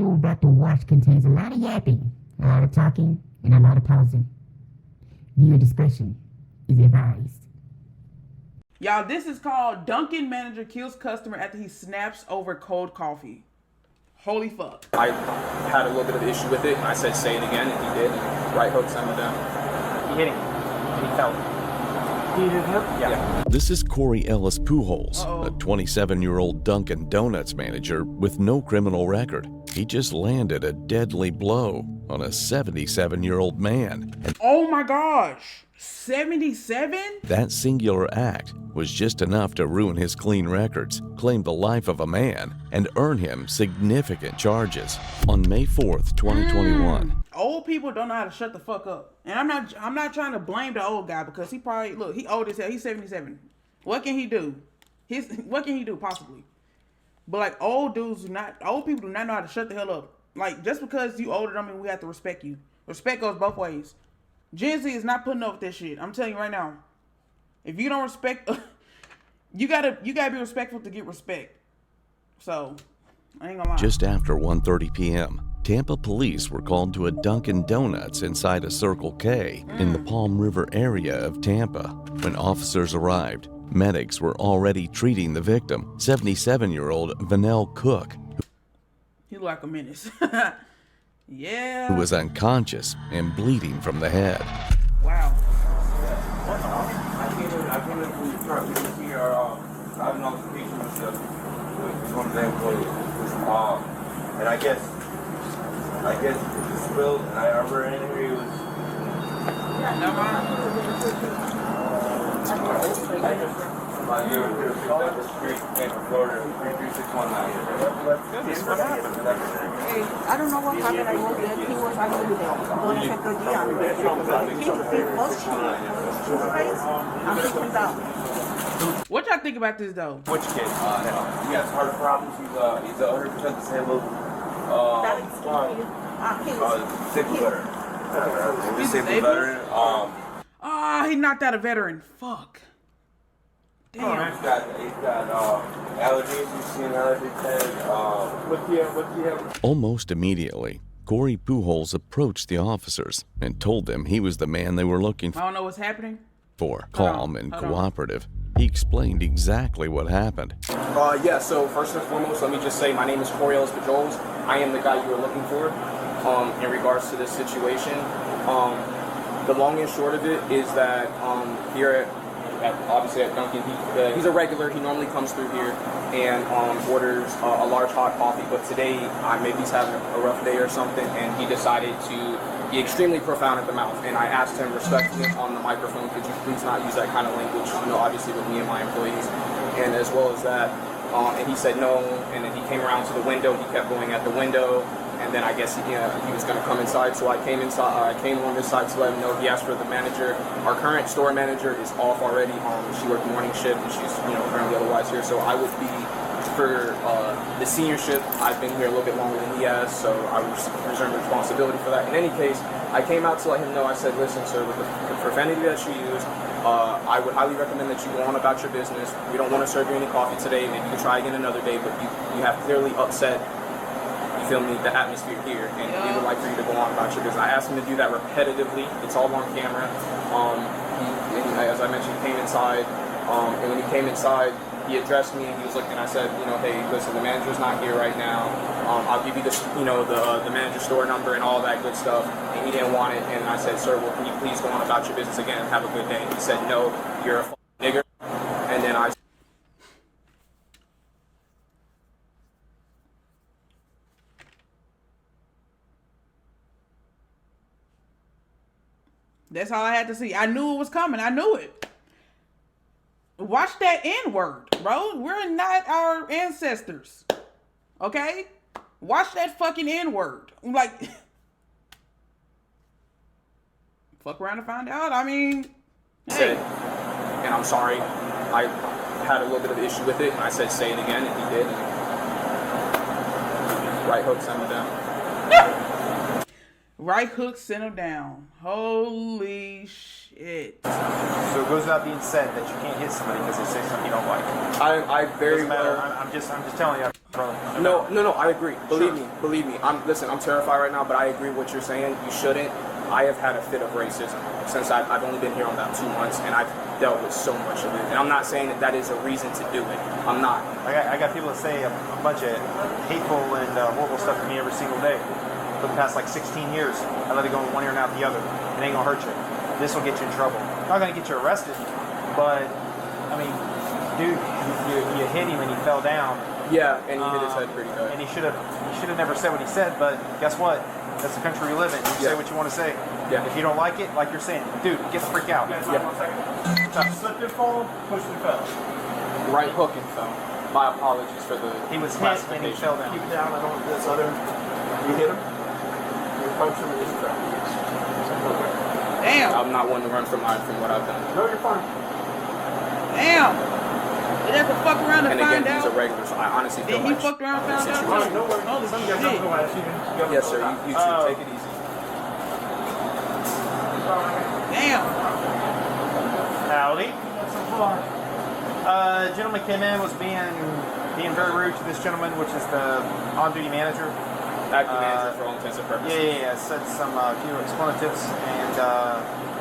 you're about to watch contains a lot of yapping, a lot of talking, and a lot of pausing. Viewer discretion is advised. Y'all, this is called Dunkin' Manager Kills Customer After He Snaps Over Cold Coffee. Holy fuck. I had a little bit of an issue with it, and I said say it again, and he did. Right hook sent him down. He hit him, and he fell. He hit him? Yeah. This is Corey Ellis Pujols, a 27-year-old Dunkin' Donuts manager with no criminal record. He just landed a deadly blow on a 77-year-old man. And oh my gosh, 77? that singular act was just enough to ruin his clean records, claim the life of a man, and earn him significant charges. On May 4th, 2021. Old people don't know how to shut the fuck up. And I'm not trying to blame the old guy because he probably, look, he old as hell. He's 77. What can he do? What can he do possibly? But like old people do not know how to shut the hell up. Like just because you older don't mean we have to respect you. Respect goes both ways. Gen Z is not putting up with this shit. I'm telling you right now. If you don't respect, you gotta be respectful to get respect. So, I ain't gonna lie. Just after 1:30 p.m., Tampa police were called to a Dunkin' Donuts inside a Circle K in the Palm River area of Tampa. When officers arrived, medics were already treating the victim, 77-year-old Vanell Cook, He look like a menace. Yeah. who was unconscious and bleeding from the head. Wow. I came in from your truck. You can see our driving notification and stuff with one of the employees. And I guess it just spilled, and I remember in here he was. Never mind. My dear, up the street, Tampa, Florida, 33619. Goodness, what happened? Hey, I don't know what happened. I know that he was actually there. Going to check the gear. He was I'm sitting down. What y'all think about this though? Which kid? He has heart problems. He's 100% disabled. Disabled veteran. Disabled veteran. He knocked out a veteran. Fuck. Damn. He's got allergies. He's seen allergy test. What do you have? Almost immediately, Corey Pujols approached the officers and told them he was the man they were looking I don't know what's happening. for. Calm and cooperative, he explained exactly what happened. Yeah, so first and foremost, let me just say my name is Corey Ellis Pujols. I am the guy you were looking for in regards to this situation. The long and short of it is that here obviously at Dunkin', he's a regular. He normally comes through here and orders a large hot coffee. But today, maybe he's having a rough day or something, and he decided to be extremely profound at the mouth. And I asked him respectfully on the microphone, could you please not use that kind of language, obviously with me and my employees. And as well as that, and he said no, and then he came around to the window. He kept going at the window. And then I guess he was going to come inside, so I came inside. I came along this side to let him know. He asked for the manager. Our current store manager is off already. She worked morning shift, and she's currently otherwise here. So I would be for the senior shift. I've been here a little bit longer than he has, so I reserve responsibility for that. In any case, I came out to let him know. I said, listen, sir, with the profanity that you use, I would highly recommend that you go on about your business. We don't want to serve you any coffee today. Maybe you can try again another day, but you have clearly upset. You feel me? The atmosphere here, and we would like for you to go on about your business. I asked him to do that repetitively. It's all on camera. As I mentioned, he came inside, and when he came inside, he addressed me and he was looking. I said, hey, listen, the manager's not here right now. I'll give you the manager store number and all that good stuff. And he didn't want it, and I said, sir, well, can you please go on about your business again and have a good day? And he said, no, you're a nigger. And then I. That's all I had to see. I knew it was coming. I knew it. Watch that N-word, bro. We're not our ancestors. Okay? Watch that fucking N-word. Like, fuck around and find out. I mean, hey. And I'm sorry. I had a little bit of an issue with it, and I said say it again, and he did. Right hook sent him down. Right hook sent him down. Holy shit. So it goes without being said that you can't hit somebody because they say something you don't like. I very well. I'm just telling you. No, I agree. Believe me. I'm terrified right now, but I agree with what you're saying. You shouldn't. I have had a fit of racism since I've only been here about 2 months, and I've dealt with so much of it. And I'm not saying that is a reason to do it. I'm not. I got people that say a bunch of hateful and horrible stuff to me every single day. For the past like 16 years, I let it go in one ear and out the other. It ain't gonna hurt you. This will get you in trouble. Not gonna get you arrested, but I mean, dude, you hit him and he fell down. Yeah, and he hit his head pretty good. And he should have never said what he said. But guess what? That's the country we live in. You say what you want to say. Yeah. If you don't like it, like you're saying, dude, get the freak out. Yeah. Slipped and fall, pushed and fell. Right hook and fell. My apologies for the He was hit and he fell down. Keep down. I don't this other. You hit him. You punch him and you fell. Damn. I'm not one to run from what I've done. No, you're fine. Damn. They have to fuck around and And find again, he's out. a regular, so I honestly feel Then he like fucked around and found out. Alright, no worries. Holy Some guys shit. don't go ask you. yes, sir. You too. Take it easy. Damn. Howdy. Gentleman came in, was being very rude to this gentleman, which is the on-duty manager. Acting manager for all intents and purposes. Yeah. Said some few expletives, and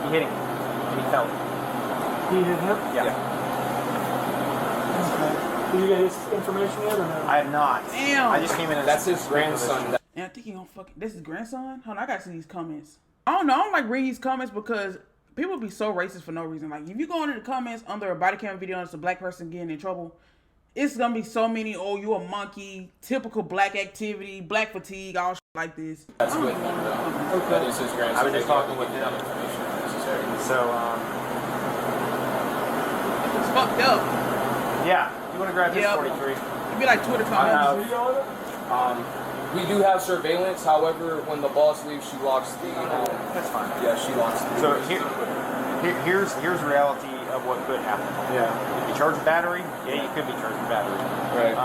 he hit him, and he fell. He hit him? Yeah. Did you get his information yet or no? I have not. Damn. I just came in as That's his grandson. And I think he gonna fucking. This is grandson? Hold on, I gotta see these comments. I don't know. I don't like reading these comments because people be so racist for no reason. Like, if you go into the comments under a body cam video and it's a black person getting in trouble, it's gonna be so many, oh, you a monkey, typical black activity, black fatigue, all shit like this. That's with him, though. Okay. That is his grandson. I was just talking with him. So, It's fucked up. yeah. You want to grab this Yeah. 43? It'd be like Twitter comments. We do have surveillance. However, when the boss leaves, she locks the. That's fine. Yeah, she locks the. So here's the reality of what could happen. Yeah. If you charge a battery, yeah, you could be charged a battery. Right.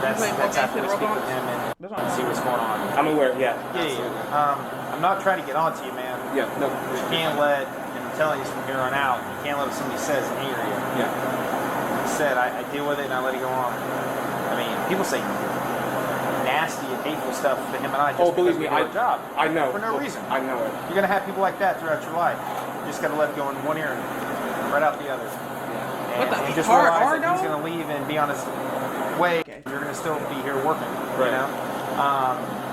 That's after we speak with him and see what's going on. I'm aware. Yeah. Yeah. I'm not trying to get on to you, man. Yeah. No. You can't let, and I'm telling you from here on out, you can't let what somebody says anger you. Yeah. Like I said, I deal with it and I let it go on. I mean, people say nasty and hateful stuff to him and I just believe because me, we do our job. I know. For no reason. I know it. You're going to have people like that throughout your life. You just got to let it go in one ear and right out the other. What the And just hard realize that R, he's though? going to leave and be on his way. Okay. You're going to still be here working, Right. you know?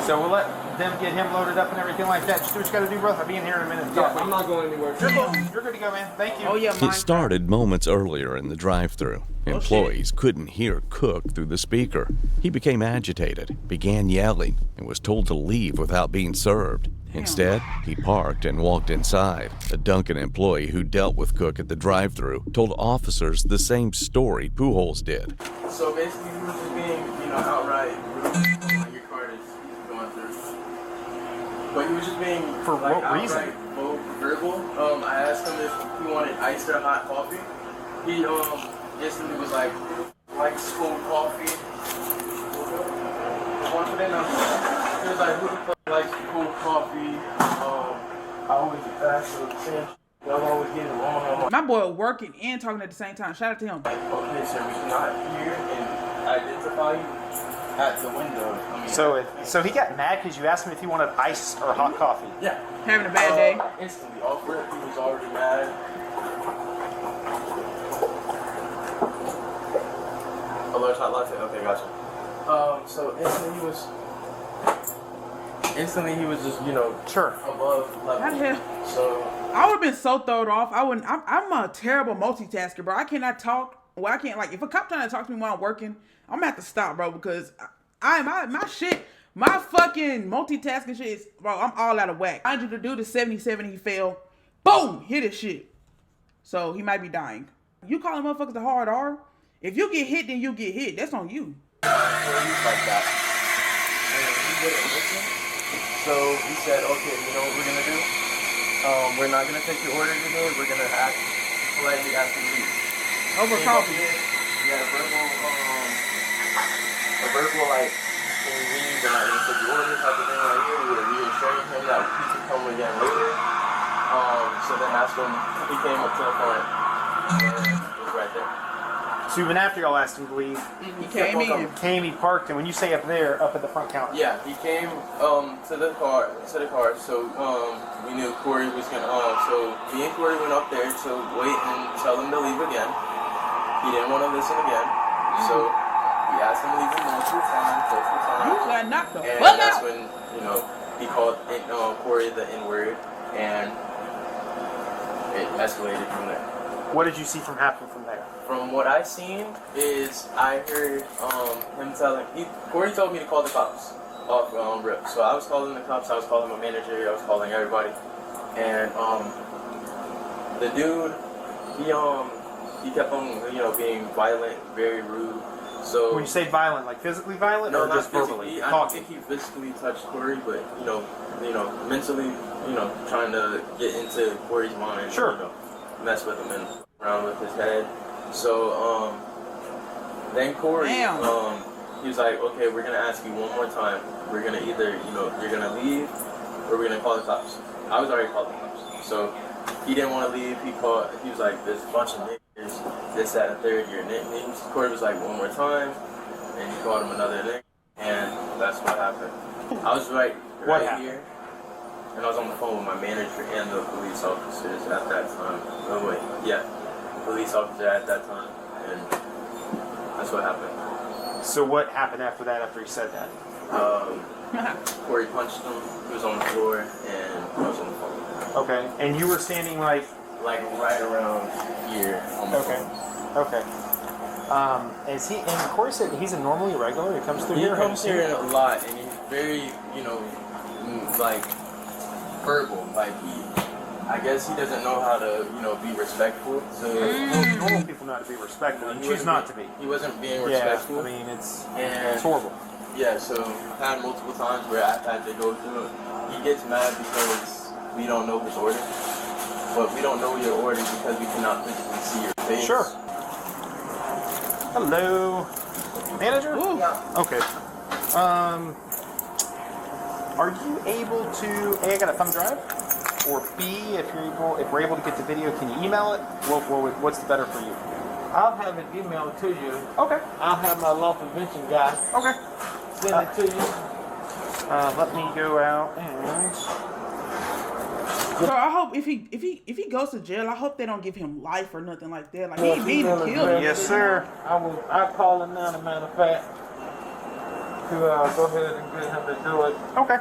So we'll let them get him loaded up and everything like that. Just do what you got to do, bro. I'll be in here in a minute. to Yeah, talk with I'm you. not going anywhere. You're good to go, man. Thank you. Oh, yeah, It started moments earlier in the drive-thru. Employees couldn't hear Cook through the speaker. He became agitated, began yelling, and was told to leave without being served. Instead, he parked and walked inside. A Dunkin' employee who dealt with Cook at the drive-thru told officers the same story Pujols did. So basically, he was just being, outright rude when your card is going through. But he was just being For like, what reason? outright verbal. I asked him if he wanted iced or hot coffee. He instantly was like cold coffee. He was like, who the fuck likes cold coffee? I always ask for the same. Y'all always get it wrong. I'm like, My boy working and talking at the same time. Shout out to him. okay, sir, we cannot hear and identify you at the window. I mean, So he got mad because you asked him if he wanted ice or hot coffee. yeah. Having a bad day. Instantly off rip, he was already mad. A large hot latte. Okay, gotcha. So instantly he was just Sure. above level. How the hell? So I would have been so thrown off. I'm a terrible multitasker, bro. I cannot talk. Well, I can't, if a cop trying to talk to me while I'm working, I'm gonna have to stop, bro, because my fucking multitasking shit is, bro, I'm all out of whack. I need you to do the 77, he fell. Boom! Hit his shit. So he might be dying. You calling motherfuckers the hard R? If you get hit, then you get hit. That's on you. like that. And he wouldn't listen. So he said, okay, you know what we're gonna do? We're not gonna take your order today. We're gonna act politely after you leave. Over coffee. Yeah, a verbal like, can you leave? We're not gonna take your order type of thing right here. We were reassuring him that he could come again later. So then that's when he came up to the front and was right there. So even after y'all asked him to leave, He came in. he parked, and when you say up there, up at the front counter. Yeah, he came to the car. So we knew Corey was gonna. So me and Corey went up there to wait and tell him to leave again. He didn't want to listen again, so we asked him to leave him multiple times. You got knocked the And fuck that's out. when he called Corey the N-word, and it escalated from there. What did you see happening from there? From what I seen is I heard him telling Corey told me to call the cops off rip. So I was calling the cops, I was calling my manager, I was calling everybody. And the dude he kept on being violent, very rude. So When you say violent, like physically violent, or not just verbally? physically. I don't think he physically touched Corey, but mentally, trying to get into Corey's mind. Sure. Mess with him and around with his head. So then Corey, Damn. he was like, okay, we're gonna ask you one more time. We're gonna either you're gonna leave or we're gonna call the cops. I was already called the cops, so he didn't want to leave. He was like, there's a bunch of niggas, this, that, and third. Your nicknames. Corey was like, one more time, and he called him another nick, and that's what happened. I was right here. And I was on the phone with my manager and the police officers at that time. Police officer at that time. And that's what happened. So what happened after that, after he said that? Corey punched him. He was on the floor and I was on the phone. Okay. And you were standing like right around here on the phone. Okay. Is he, and Corey said he's a normally regular? He comes through here? He comes here a lot and he's very, like verbal. Like I guess he doesn't know how to, be respectful. So normal people know how to be respectful and choose not to be. He wasn't being respectful. I mean, it's horrible. Yeah, so I've had multiple times where I've had to go through it. He gets mad because we don't know his order. But we don't know your order because we cannot physically see your face. Sure. Hello. Manager? Ooh. Okay. Are you able to A, I got a thumb drive, or B, if we're able to get the video, can you email it? What's the better for you? I'll have it emailed to you. Okay. I'll have my law prevention guy Okay. send it to you. Let me go out and. So I hope if he goes to jail, I hope they don't give him life or nothing like that. Like he beat and killed. Yes, sir. I'll call him now, as a matter of fact, to go ahead and get him to do it. Okay.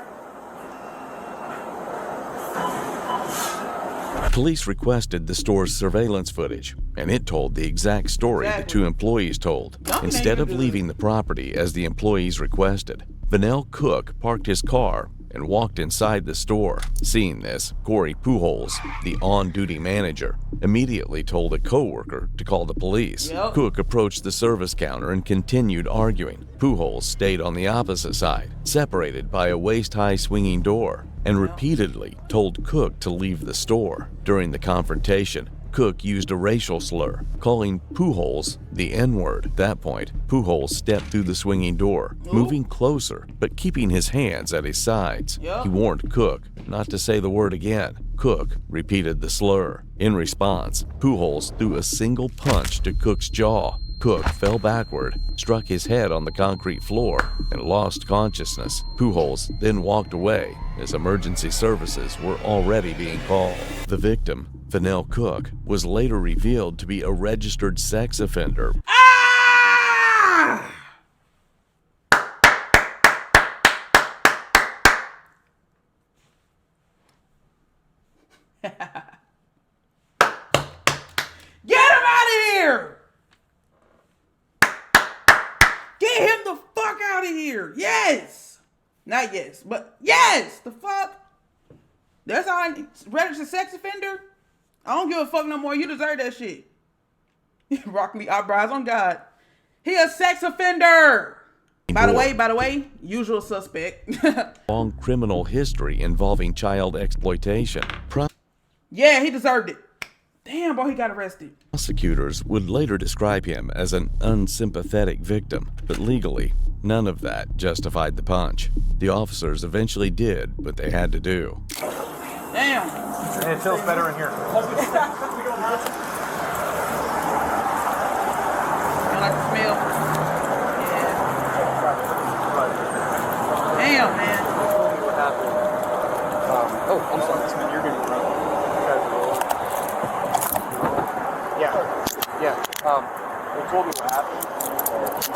Police requested the store's surveillance footage, and it told the exact story the two employees told. Instead of leaving the property as the employees requested, Vanell Cook parked his car and walked inside the store. Seeing this, Corey Pujols, the on-duty manager, immediately told a coworker to call the police. Yep. Cook approached the service counter and continued arguing. Pujols stayed on the opposite side, separated by a waist-high swinging door, and repeatedly told Cook to leave the store. During the confrontation, Cook used a racial slur, calling Pujols the N-word. At that point, Pujols stepped through the swinging door, moving closer, but keeping his hands at his sides. Yep. He warned Cook not to say the word again. Cook repeated the slur. In response, Pujols threw a single punch to Cook's jaw. Cook fell backward, struck his head on the concrete floor, and lost consciousness. Pujols then walked away as emergency services were already being called. The victim, Vanell Cook, was later revealed to be a registered sex offender. Ah! Get him out of here! Get him the fuck out of here! Yes! Not yes, but yes! The fuck? That's how I registered sex offender? I don't give a fuck no more. You deserve that shit. Rock me eyebrows on God. He a sex offender. By the way, usual suspect. Long criminal history involving child exploitation. Yeah, he deserved it. Damn, boy, he got arrested. Prosecutors would later describe him as an unsympathetic victim, but legally, none of that justified the punch. The officers eventually did what they had to do. Damn. It feels better in here. Damn, man. What happened? Oh, I'm sorry. You're good. Yeah. They told me what happened.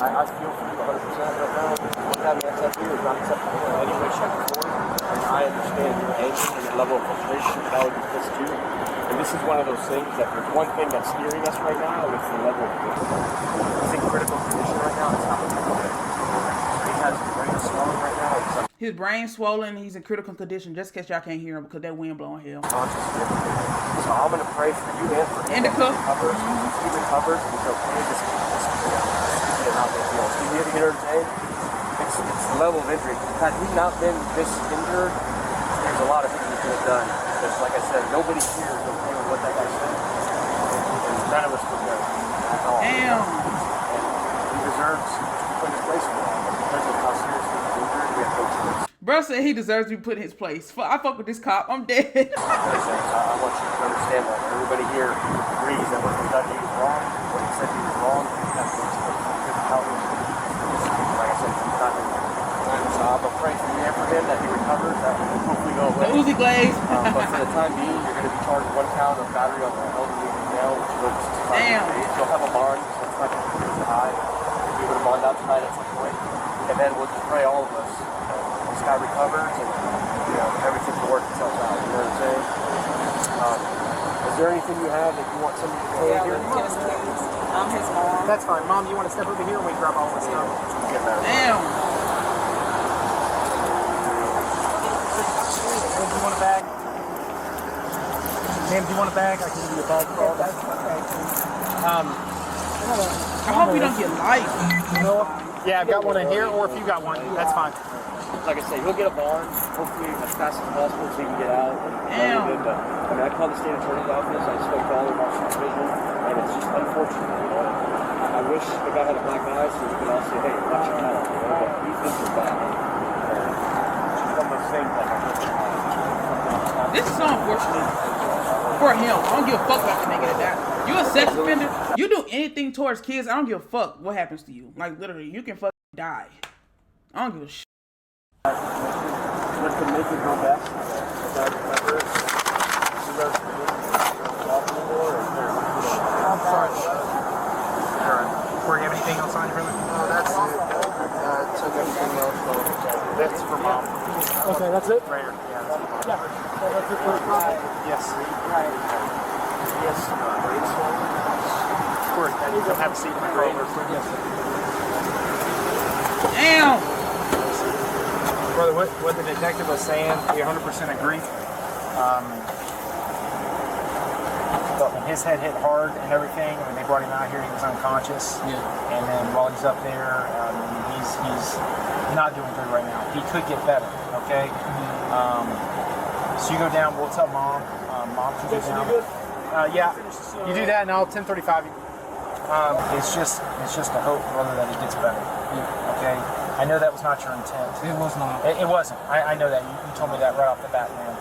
I feel for you 100% right now. What's happening next here is not acceptable in any way, shape, or form. And I understand your anger and your level of frustration, but I would be pissed too. And this is one of those things that there's one thing that's steering us right now, and it's the level of this. He's in critical condition right now. It's not looking good. He has his brain swelling right now. It's like His brain's swollen. He's in critical condition. Just in case y'all can't hear him because that wind blowing hell. conscious and everything. So I'm gonna pray for you and for him. Indica. He recovers. He's okay. Just get out there. He's here to get her today. It's the level of injury. Had he not been this injured, there's a lot of things he could have done. Because like I said, nobody here is okay with what that guy said. And none of us would know at all. Damn. And he deserves to put in his place for that. But because of how seriously he's injured, we have no choice. Bro said he deserves to be put in his place. I fuck with this cop. I'm dead. I want you to understand that everybody here agrees that what he done he was wrong. What he said he was wrong. That's what he's supposed to do. Like I said, he's not in so I'm going to pray for you and for him that he recovers. That will hopefully go away. The Uzi Glaze. But for the time being, you're going to be charged 1 count of battery on the elderly male, which goes to 65 Damn. days. You'll have a bond, so it's not going to be too high. You'll be able to bond out tonight at some point. And then we'll just pray all of us. This guy recovers and everything will work itself out. You know what I'm saying? Is there anything you have that you want somebody to say here? I'm his mom. That's fine. Mom, you want to step over here and we grab all this stuff? Get that. Damn. Do you want a bag? Ma'am, do you want a bag? I can give you a bag for all that. I hope you don't get light. Yeah, I've got one in here, or if you got one, that's fine. Like I say, he'll get a bond, hopefully as fast as possible so he can get out. Damn. But, I mean, I called the state attorney's office, I spoke to all of our supervision, and it's just unfortunate, you know. I wish the guy had a black eye so we could all say, hey, watch your mouth, you know, but he's injured bad. It's just one of those things that This is so unfortunate for him. I don't give a fuck about the nigga that died. You a sex offender? You do anything towards kids, I don't give a fuck what happens to you. Like literally, you can fucking die. I don't give a shit. what could make it go best. If I remember it. I'm sorry. Corey, you have anything else on your room? No, that's it. Took everything else. That's for mom. Okay, that's it? Right here. Yeah, that's for mom. Yeah. So that's it for the problem? Yes. Right. Yes. Corey, come have a seat in my car real quick. Yes. Damn! Brother, what the detective was saying, we 100% agree. But when his head hit hard and everything, when they brought him out here, he was unconscious. Yeah. And then while he's up there, he's not doing good right now. He could get better, okay? So you go down, we'll tell mom. Mom can go down. Yeah, you do that and I'll 1035 you. It's just a hope, brother, that he gets better. Yeah. Okay? I know that was not your intent. It was not. It wasn't. I know that. You told me that right off the bat, man.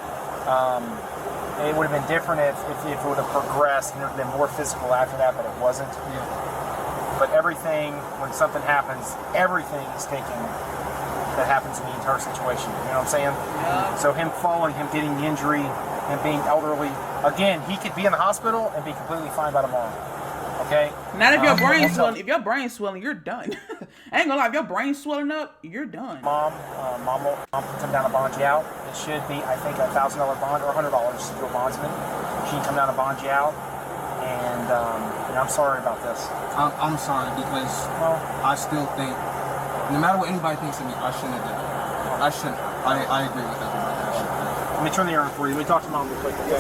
It would have been different if it would have progressed and there would have been more physical after that, but it wasn't. Yeah. But everything, when something happens, everything is taken that happens in the entire situation. You know what I'm saying? Yeah. So him falling, him getting the injury, him being elderly, again, he could be in the hospital and be completely fine by tomorrow. Okay? Not if your brain's swelling. If your brain's swelling, you're done. I ain't gonna lie. If your brain's swelling up, you're done. Mom will come down and bond you out. It should be, I think, a $1,000 bond or $100 to do a bondsman. She can come down and bond you out. And I'm sorry about this. I'm sorry because I still think, no matter what anybody thinks of me, I shouldn't have done it. I shouldn't. I agree with everybody. I shouldn't. Let me turn the air on for you. Let me talk to Mom real quick. Okay.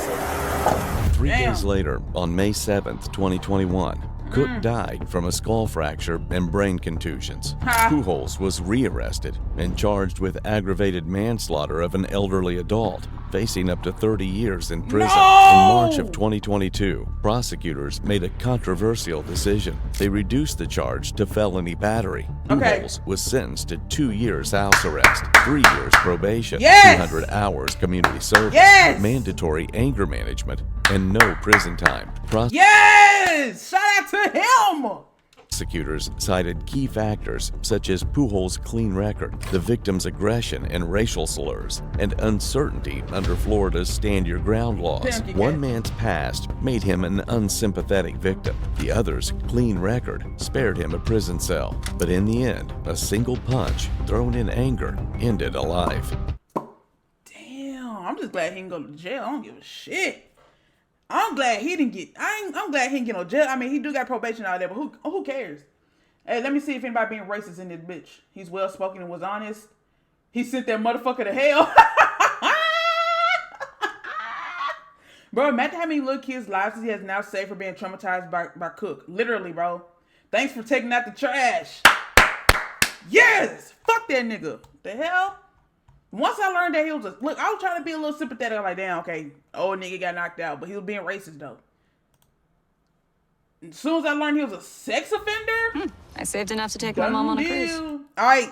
3 Damn. days later, on May 7th, 2021, Cook died from a skull fracture and brain contusions. Ha. Pujols was rearrested and charged with aggravated manslaughter of an elderly adult, facing up to 30 years in prison. No! In March of 2022, prosecutors made a controversial decision. They reduced the charge to felony battery. Okay. Pujols was sentenced to 2 years house arrest, 3 years probation, Yes! 200 hours community service, Yes! mandatory anger management, and no prison time. Yes! Shout out to him! Prosecutors cited key factors such as Pujols' clean record, the victim's aggression and racial slurs, and uncertainty under Florida's stand your ground laws. One man's past made him an unsympathetic victim. The other's clean record spared him a prison cell. But in the end, a single punch thrown in anger ended a life. Damn, I'm just glad he didn't go to jail. I don't give a shit. I'm glad he didn't get. I'm glad he didn't get no jail. I mean, he do got probation out there, but who cares? Hey, let me see if anybody being racist in this bitch. He's well spoken and was honest. He sent that motherfucker to hell. Bro, imagine how many little kids' lives he has now saved for being traumatized by Cook. Literally, bro. Thanks for taking out the trash. Yes! Fuck that nigga. The hell? Once I learned that he was look, I was trying to be a little sympathetic. I'm like, damn, okay, old nigga got knocked out, but he was being racist though. As soon as I learned he was a sex offender, I saved enough to take my mom on a cruise. All right.